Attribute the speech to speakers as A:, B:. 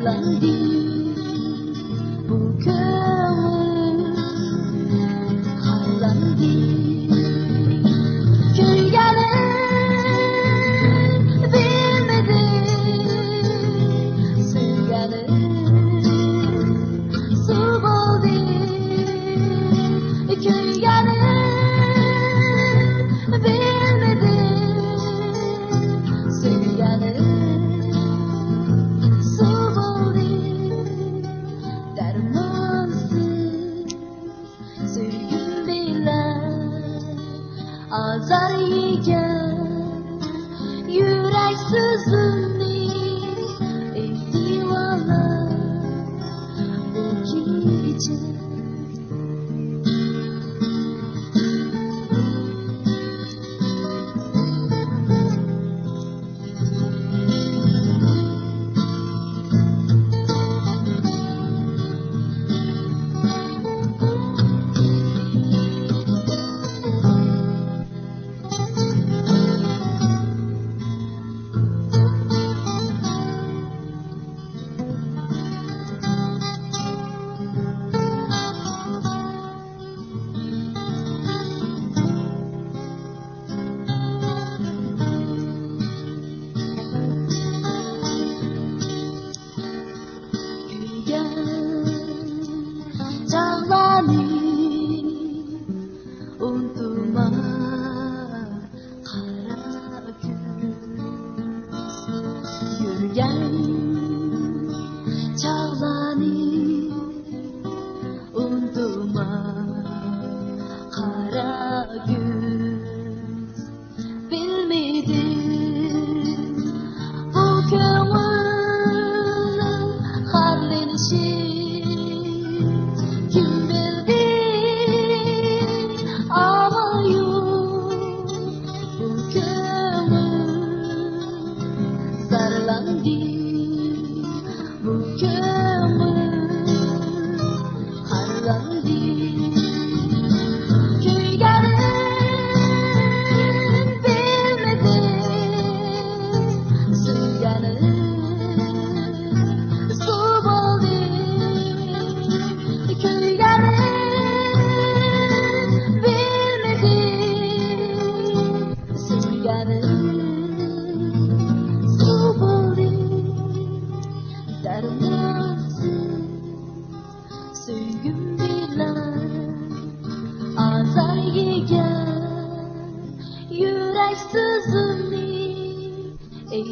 A: harlandı bu kömür, harlandı. Köygeler bilmedi sevgeler, su buldu. Köygeler bilmedi sevgeler, su buldu. Dermansız sürgün bilen azar yiyen yürek sızını, ey divana bu gece. Çağlanı unutma kara gün, yürgen çağlanı unutma kara gün. Bilmedim bu kömürün harlanışı, kim bildi ama yok bu kömür zarlandı, bu kömür harlandı. Köygeler bilmedi sevgeler, su buldu. Köygeler bilmedi sevgeler, su buldu. Dermansız sürgün bilen azar yiyen yürek sızını, ey